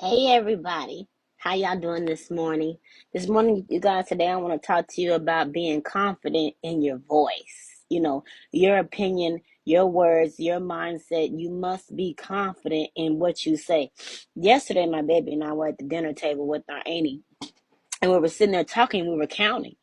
Hey everybody, how y'all doing this morning? This morning, you guys, today I want to talk to you about being confident in your voice. Your opinion, your words, your mindset. You must be confident in what you say. Yesterday, my baby and I were at the dinner table with our auntie, and we were sitting there talking, we were counting.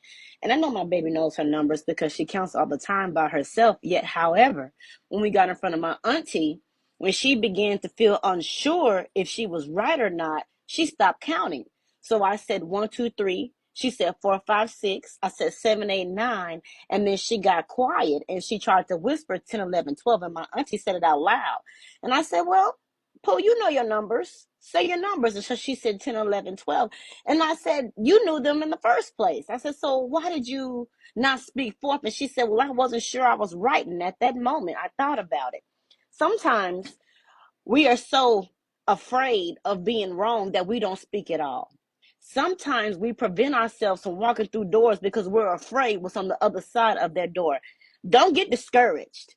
And I know my baby knows her numbers because she counts all the time by herself. Yet, however, when we got in front of my auntie, when she began to feel unsure if she was right or not, she stopped counting. So I said 1, 2, 3. She said 4, 5, 6. I said 7, 8, 9. And then she got quiet and she tried to whisper 10, 11, 12. And my auntie said it out loud. And I said, well, Pooh, you know your numbers. Say your numbers. And so she said 10, 11, 12. And I said, you knew them in the first place. I said, so why did you not speak forth? And she said, well, I wasn't sure I was right. And at that moment, I thought about it. Sometimes we are so afraid of being wrong that we don't speak at all. Sometimes we prevent ourselves from walking through doors because we're afraid what's on the other side of that door. Don't get discouraged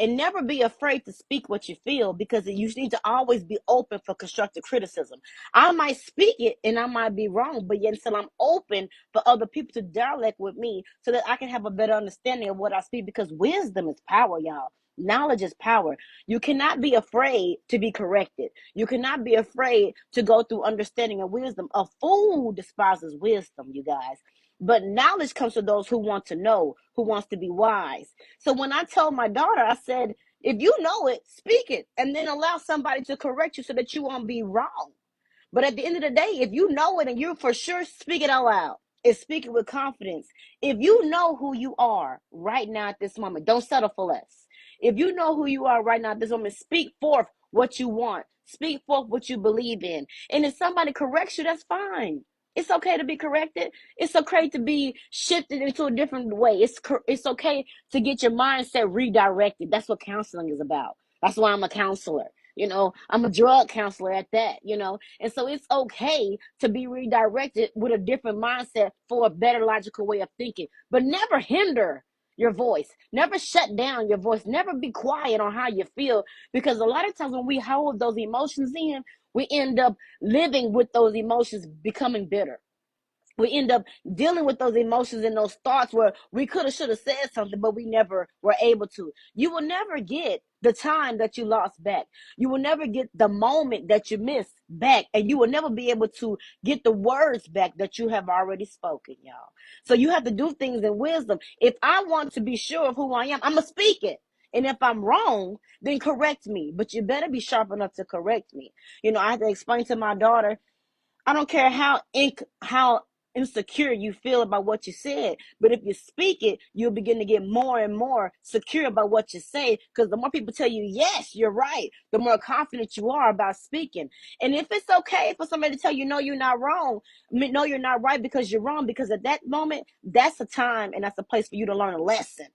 and never be afraid to speak what you feel, because you need to always be open for constructive criticism. I might speak it and I might be wrong, but yet until I'm open for other people to dialect with me so that I can have a better understanding of what I speak, because wisdom is power, y'all. Knowledge is power. You cannot be afraid to be corrected. You cannot be afraid to go through understanding and wisdom. A fool despises wisdom, you guys. But knowledge comes to those who want to know, who wants to be wise. So when I told my daughter, I said, if you know it, speak it, and then allow somebody to correct you so that you won't be wrong. But at the end of the day, if you know it and you're for sure, speak it out loud and speak it with confidence. If you know who you are right now at this moment, don't settle for less. If you know who you are right now at this moment, speak forth what you want. Speak forth what you believe in. And if somebody corrects you, that's fine. It's okay to be corrected. It's okay to be shifted into a different way. It's okay to get your mindset redirected. That's what counseling is about. That's why I'm a counselor. I'm a drug counselor at that. And so it's okay to be redirected with a different mindset for a better logical way of thinking, but never hinder your voice. Never shut down your voice. Never be quiet on how you feel, because a lot of times when we hold those emotions in, we end up living with those emotions, becoming bitter. We end up dealing with those emotions and those thoughts where we could have, should have said something, but we never were able to. You will never get the time that you lost back. You will never get the moment that you missed back. And you will never be able to get the words back that you have already spoken, y'all. So you have to do things in wisdom. If I want to be sure of who I am, I'm going to speak it. And if I'm wrong, then correct me. But you better be sharp enough to correct me. I had to explain to my daughter, I don't care how insecure you feel about what you said, but if you speak it, you'll begin to get more and more secure about what you say, because the more people tell you, yes, you're right, the more confident you are about speaking. And if it's okay for somebody to tell you, no, you're not wrong, no, you're not right because you're wrong, because at that moment, that's a time and that's a place for you to learn a lesson.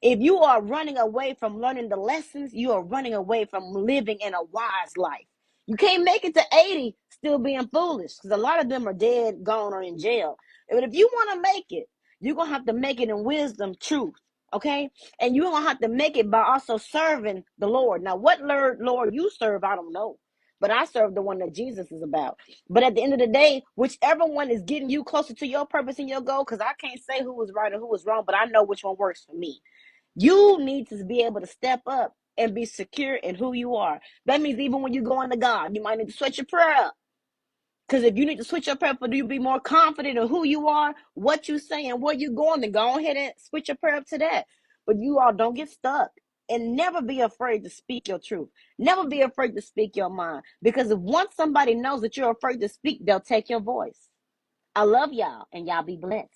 If you are running away from learning the lessons, you are running away from living in a wise life. You can't make it to 80 still being foolish, because a lot of them are dead, gone, or in jail. But if you want to make it, you're going to have to make it in wisdom, truth, okay? And you're going to have to make it by also serving the Lord. Now, what Lord you serve, I don't know. But I serve the one that Jesus is about. But at the end of the day, whichever one is getting you closer to your purpose and your goal, because I can't say who was right or who was wrong, but I know which one works for me. You need to be able to step up and be secure in who you are. That means even when you go into God, you might need to switch your prayer up. Because if you need to switch your prayer for you to be more confident in who you are, what you say, and where you're going, then go ahead and switch your prayer up to that. But you all don't get stuck. And never be afraid to speak your truth. Never be afraid to speak your mind. Because if once somebody knows that you're afraid to speak, they'll take your voice. I love y'all, and y'all be blessed.